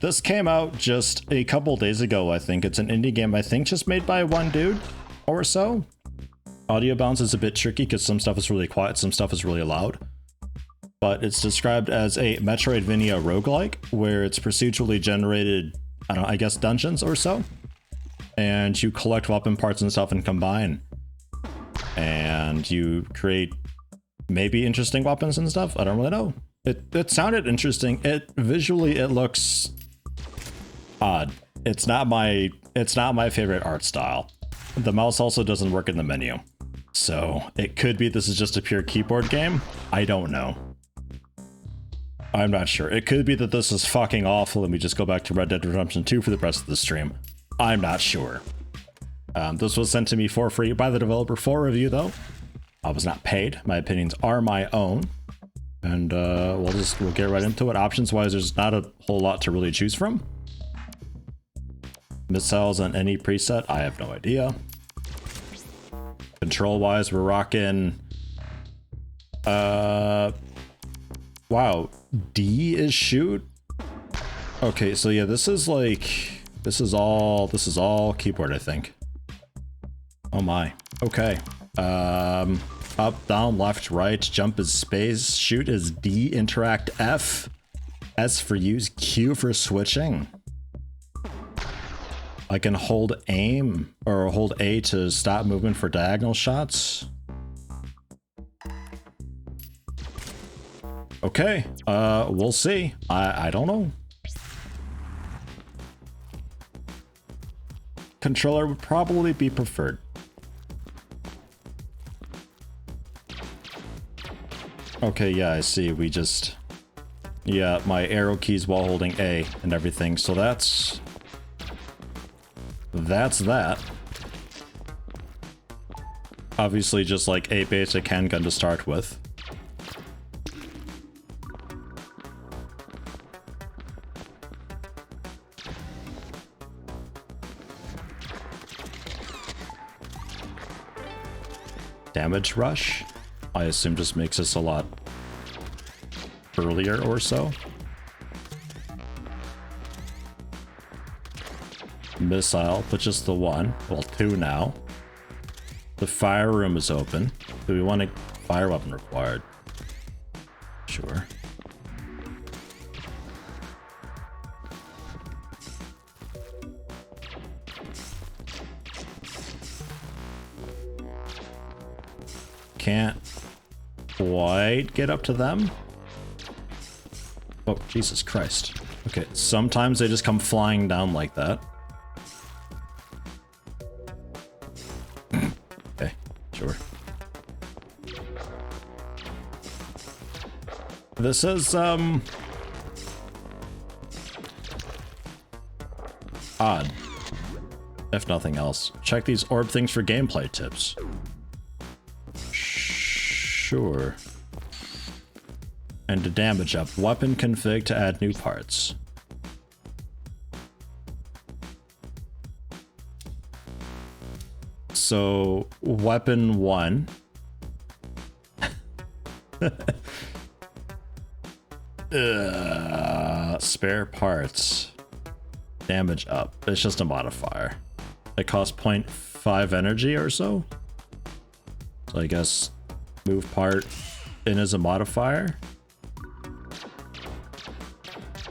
This came out just a couple days ago, I think. It's an indie game, I think, just made by one dude or so. Audio balance is a bit tricky because some stuff is really quiet, some stuff is really loud. But it's described as a Metroidvania Roguelike, where it's procedurally generated, I don't know, I guess dungeons or so. And you collect weapon parts and stuff and combine. And you create maybe interesting weapons and stuff. I don't really know. It sounded interesting. Visually it looks odd. It's not my favorite art style. The mouse also doesn't work in the menu. So it could be this is just a pure keyboard game. I don't know. I'm not sure. It could be that this is fucking awful and we just go back to Red Dead Redemption 2 for the rest of the stream. I'm not sure. This was sent to me for free by the developer for review though. I was not paid. My opinions are my own. And we'll get right into it. Options wise, there's not a whole lot to really choose from. Missiles on any preset, I have no idea. Control wise, we're rocking wow, D is shoot. Okay, so yeah, this is all keyboard, I think. Oh my. Okay. Up, down, left, right, jump is space, shoot is D, interact F, S for use, Q for switching. I can hold aim or hold A to stop movement for diagonal shots. Okay, we'll see. I don't know. Controller would probably be preferred. Okay, yeah, I see. Yeah, my arrow keys while holding A and everything. So that's that. Obviously just like a basic handgun to start with. Damage rush, I assume just makes us a lot earlier or so. Missile, but just the one. Well, two now. The fire room is open. Do we want a fire weapon required? Sure. Can't quite get up to them. Oh, Jesus Christ. Okay, sometimes they just come flying down like that. Okay, sure. This is, odd. If nothing else. Check these orb things for gameplay tips. Sure. And to damage up. Weapon config to add new parts. So, weapon 1. Spare parts. Damage up. It's just a modifier. It costs 0.5 energy or so. So I guess move part in as a modifier.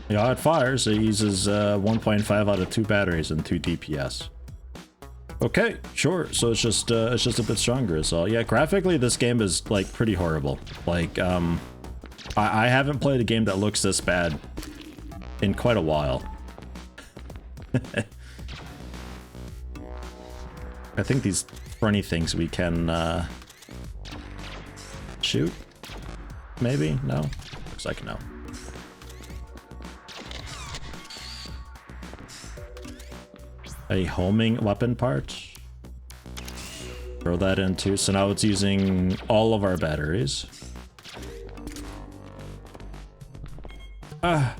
Yeah, it fires. It uses 1.5 out of 2 batteries and 2 DPS. Okay, sure. So it's just a bit stronger. So yeah, graphically this game is like pretty horrible. Like I haven't played a game that looks this bad in quite a while. I think these funny things we can shoot. Maybe? No? Looks like no. A homing weapon part. Throw that in too. So now it's using all of our batteries. Ah.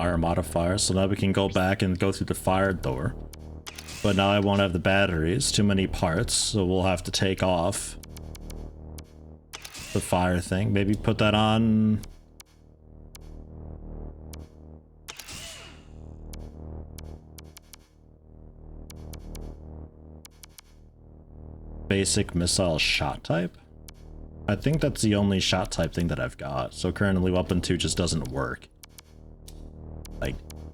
fire modifier, so now we can go back and go through the fire door. But now I won't have the batteries, too many parts, so we'll have to take off the fire thing. Maybe put that on... basic missile shot type? I think that's the only shot type thing that I've got. So currently weapon 2 just doesn't work.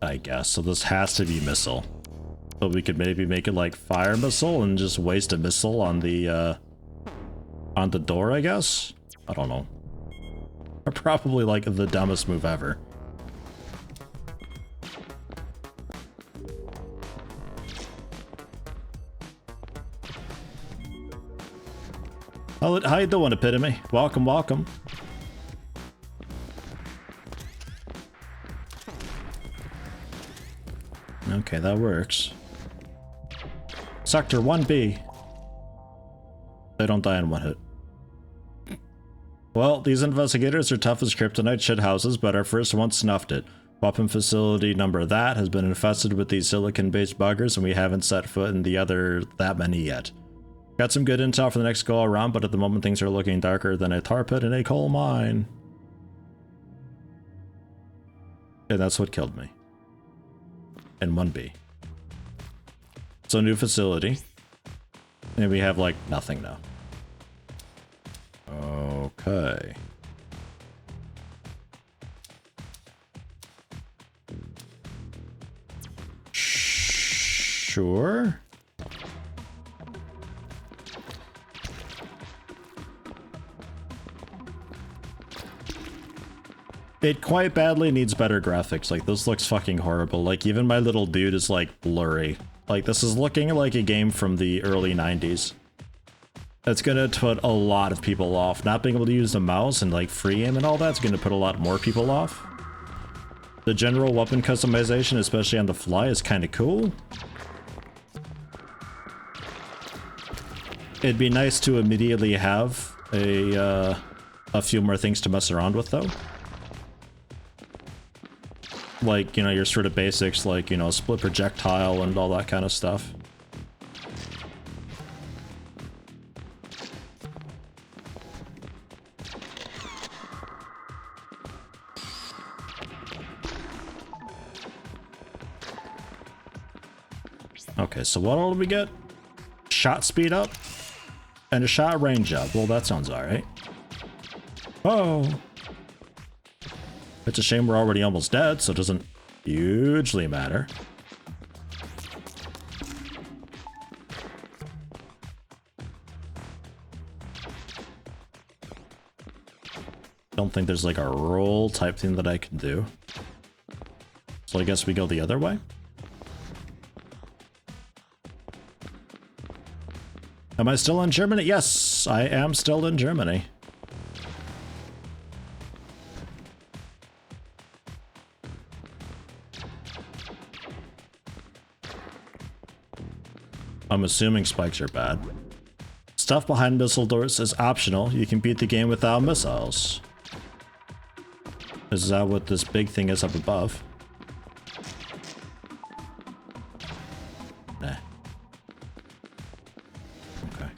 I guess. So this has to be missile. So we could maybe make it like fire missile and just waste a missile on the door, I guess? I don't know. Probably like the dumbest move ever. How you doing, Epitome? Welcome, welcome. Okay, that works. Sector 1B. They don't die in one hit. Well, these investigators are tough as kryptonite shithouses, but our first one snuffed it. Weapon facility number that has been infested with these silicon-based buggers, and we haven't set foot in the other that many yet. Got some good intel for the next go around, but at the moment things are looking darker than a tar pit in a coal mine. And that's what killed me. And 1B. So new facility. And we have like nothing now. Okay. Sure. It quite badly needs better graphics. Like, this looks fucking horrible. Like, even my little dude is, like, blurry. Like, this is looking like a game from the early 90s. That's gonna put a lot of people off. Not being able to use the mouse and, like, free aim and all that's gonna put a lot more people off. The general weapon customization, especially on the fly, is kind of cool. It'd be nice to immediately have a few more things to mess around with, though. Like, you know, your sort of basics, like, you know, split projectile and all that kind of stuff. Okay, so what all do we get? Shot speed up and a shot range up. Well, that sounds alright. Oh! It's a shame we're already almost dead, so it doesn't hugely matter. Don't think there's like a roll type thing that I can do. So I guess we go the other way? Am I still in Germany? Yes, I am still in Germany. I'm assuming spikes are bad. Stuff behind missile doors is optional. You can beat the game without missiles. Is that what this big thing is up above? Nah. Okay.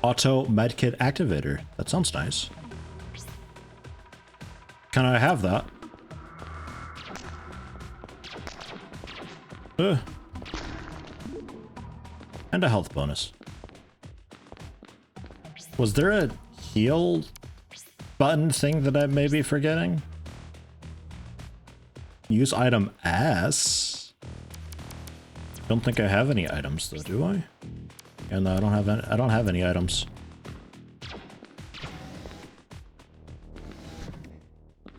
Auto medkit activator. That sounds nice. Can I have that? And a health bonus. Was there a heal button thing that I may be forgetting? Use item S? Don't think I have any items though, do I? Yeah, no, I don't have any items.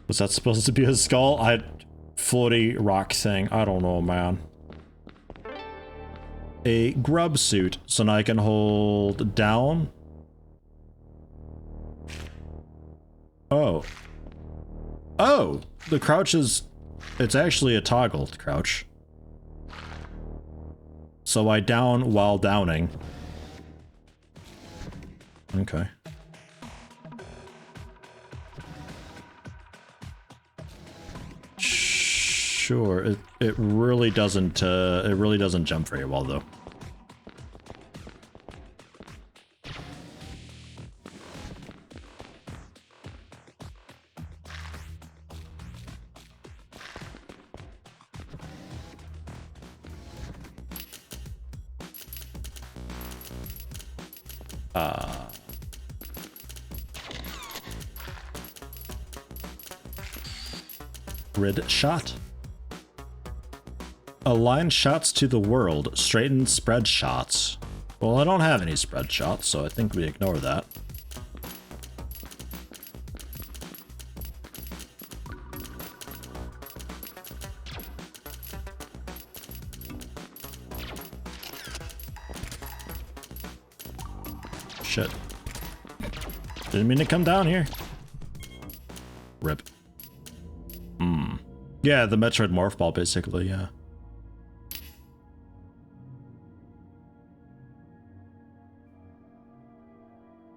Was that supposed to be a skull? Floaty rock thing. I don't know, man. A grub suit, so now I can hold down. Oh. Oh! The crouch is... It's actually a toggled crouch. So I down while downing. Okay. sure. It really doesn't jump very well though. Grid shot. Align shots to the world. Straighten spread shots. Well, I don't have any spread shots, so I think we ignore that. Shit. Didn't mean to come down here. Rip. Yeah, the Metroid Morph Ball, basically, yeah.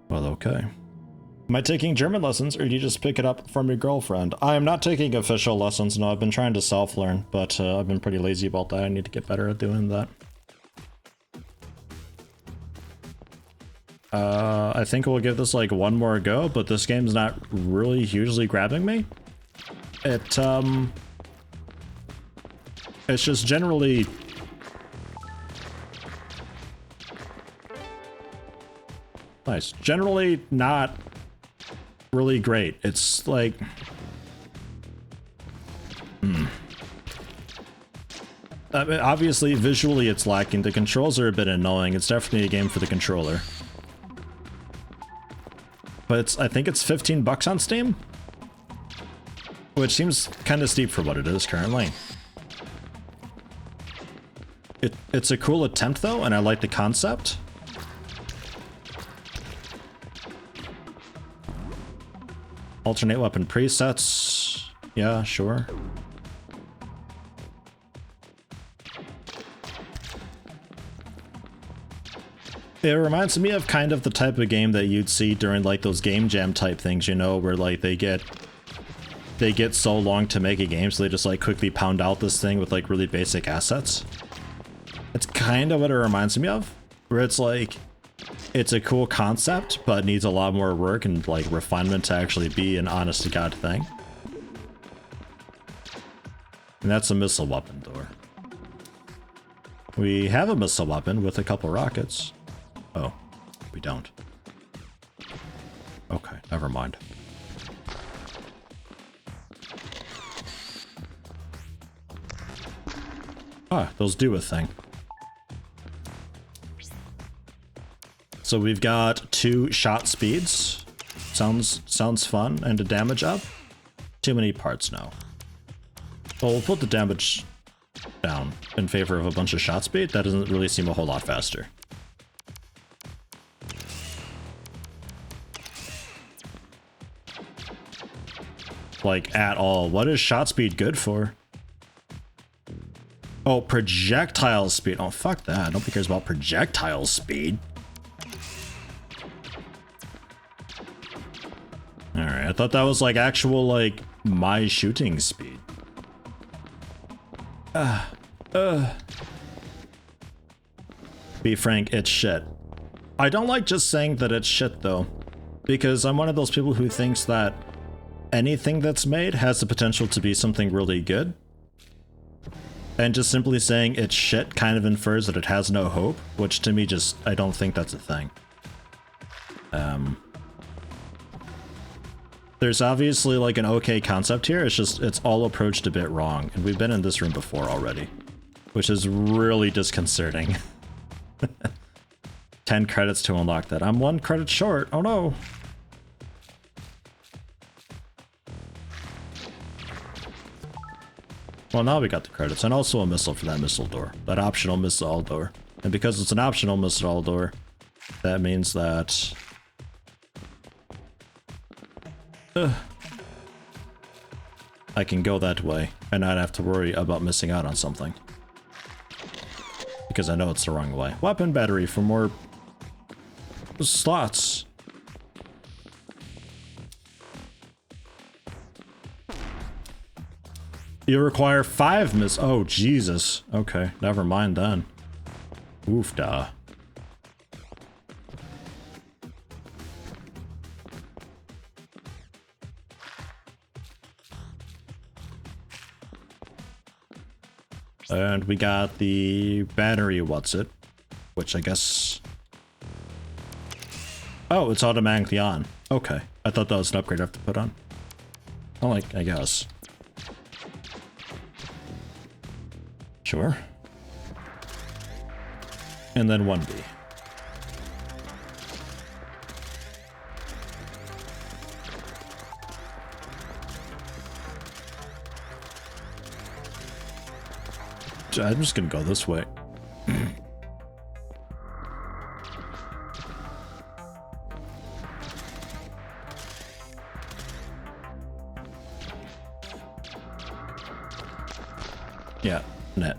Well, okay. Am I taking German lessons, or do you just pick it up from your girlfriend? I am not taking official lessons, no, I've been trying to self-learn, but I've been pretty lazy about that. I need to get better at doing that. I think we'll give this like one more go, but this game's not really hugely grabbing me. It's just generally... Nice. Generally not really great. It's like... I mean, obviously, visually it's lacking. The controls are a bit annoying. It's definitely a game for the controller. But I think it's 15 bucks on Steam? Which seems kind of steep for what it is currently. It's a cool attempt though, and I like the concept. Alternate weapon presets. Yeah, sure. It reminds me of kind of the type of game that you'd see during like those game jam type things, you know, where like they get so long to make a game, so they just like quickly pound out this thing with like really basic assets. It's kind of what it reminds me of, where it's like, it's a cool concept, but needs a lot more work and like refinement to actually be an honest to God thing. And that's a missile weapon door. We have a missile weapon with a couple rockets. Oh, we don't. Okay, never mind. Ah, those do a thing. So we've got 2 shot speeds. Sounds fun, and a damage up. Too many parts now. Well, we'll put the damage down in favor of a bunch of shot speed. That doesn't really seem a whole lot faster. Like, at all. What is shot speed good for? Oh, projectile speed. Oh, fuck that. Nobody cares about projectile speed. Alright, I thought that was like actual, like, my shooting speed. Be frank, it's shit. I don't like just saying that it's shit, though. Because I'm one of those people who thinks that anything that's made has the potential to be something really good. And just simply saying it's shit kind of infers that it has no hope, which to me just, I don't think that's a thing. There's obviously like an okay concept here, it's just, it's all approached a bit wrong, and we've been in this room before already, which is really disconcerting. 10 credits to unlock that. I'm 1 credit short, oh no! Well, now we got the credits, and also a missile for that missile door. That optional missile door. And because it's an optional missile door, that means that... I can go that way, and not have to worry about missing out on something. Because I know it's the wrong way. Weapon battery for more... slots. You require 5 miss. Oh, Jesus. Okay, never mind then. Oof da. And we got the battery, what's it? Which I guess... Oh, it's automatically on. Okay. I thought that was an upgrade I have to put on. Oh, like, I guess. Sure. And then 1B. I'm just gonna go this way. Yeah, net.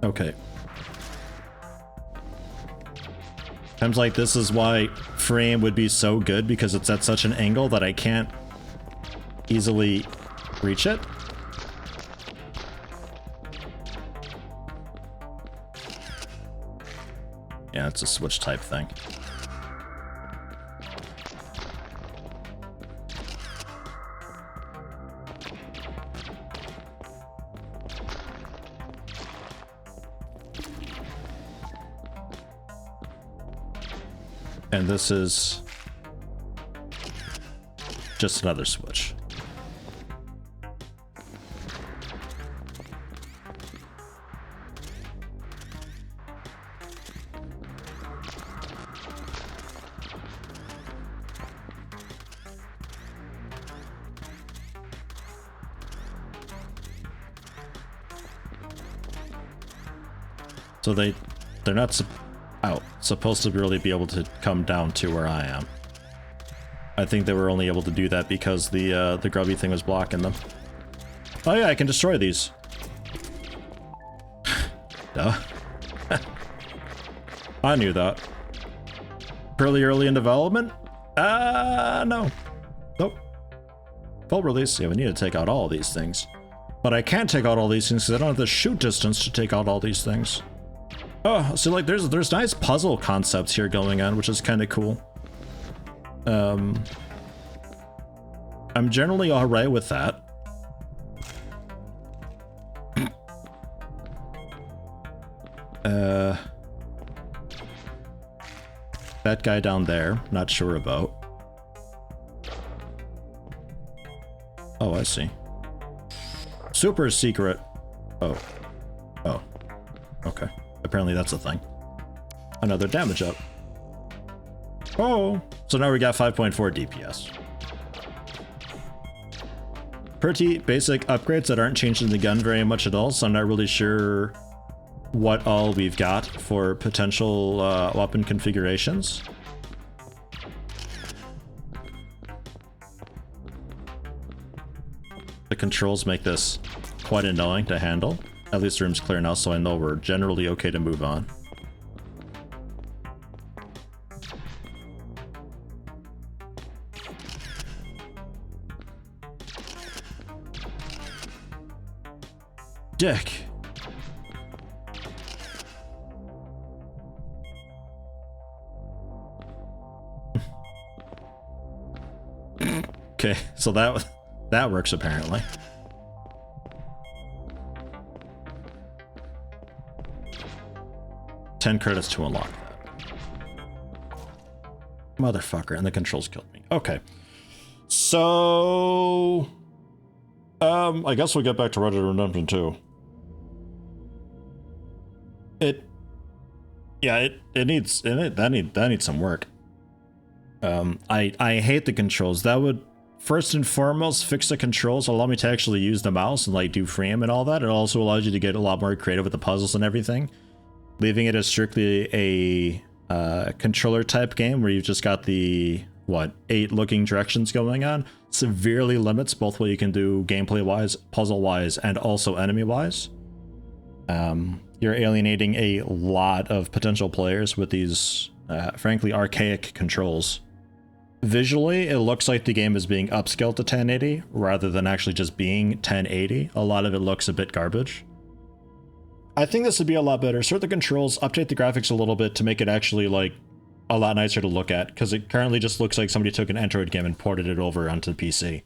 Okay. Times like this is why frame would be so good, because it's at such an angle that I can't easily reach it. Yeah, it's a switch type thing. And this is just another switch. So they're not supposed to really be able to come down to where I am. I think they were only able to do that because the grubby thing was blocking them. Oh yeah, I can destroy these. Duh. I knew that. Pretty early in development? No. Nope. Full release. Yeah, we need to take out all of these things. But I can't take out all these things because I don't have the shoot distance to take out all these things. Oh, so like there's nice puzzle concepts here going on, which is kind of cool. I'm generally all right with that. That guy down there, not sure about. Oh, I see. Super secret. Oh. Oh. Okay. Apparently that's a thing. Another damage up. Oh, so now we got 5.4 DPS. Pretty basic upgrades that aren't changing the gun very much at all, so I'm not really sure what all we've got for potential weapon configurations. The controls make this quite annoying to handle. At least the room's clear now, so I know we're generally okay to move on. Dick. Okay, so that works apparently. $10 credits to unlock that. Motherfucker, and the controls killed me. Okay. So I guess we'll get back to Red Dead Redemption 2. That needs some work. I hate the controls. That would first and foremost fix the controls, allow me to actually use the mouse and like do frame and all that. It also allows you to get a lot more creative with the puzzles and everything. Leaving it as strictly a controller type game where you've just got the 8 looking directions going on severely limits both what you can do gameplay wise, puzzle wise, and also enemy wise. You're alienating a lot of potential players with these frankly archaic controls. Visually, it looks like the game is being upscaled to 1080 rather than actually just being 1080. A lot of it looks a bit garbage. I think this would be a lot better. Sort the controls, update the graphics a little bit to make it actually like a lot nicer to look at, because it currently just looks like somebody took an Android game and ported it over onto the PC.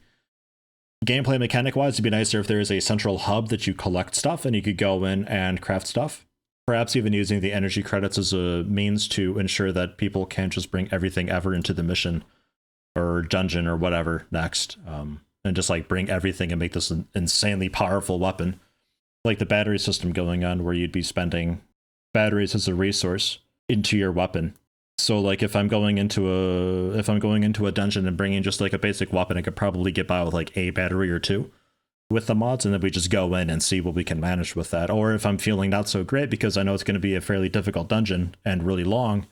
Gameplay mechanic wise, it'd be nicer if there is a central hub that you collect stuff and you could go in and craft stuff. Perhaps even using the energy credits as a means to ensure that people can't just bring everything ever into the mission or dungeon or whatever next, and just like bring everything and make this an insanely powerful weapon. Like the battery system going on where you'd be spending batteries as a resource into your weapon. So like if I'm going into a dungeon and bringing just like a basic weapon, I could probably get by with like a battery or two with the mods, and then we just go in and see what we can manage with that. Or if I'm feeling not so great because I know it's going to be a fairly difficult dungeon and really long,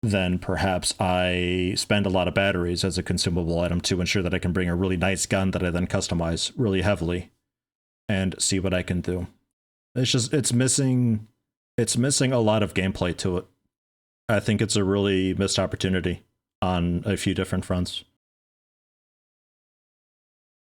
then perhaps I spend a lot of batteries as a consumable item to ensure that I can bring a really nice gun that I then customize really heavily and see what I can do. It's missing a lot of gameplay to it. I think it's a really missed opportunity on a few different fronts.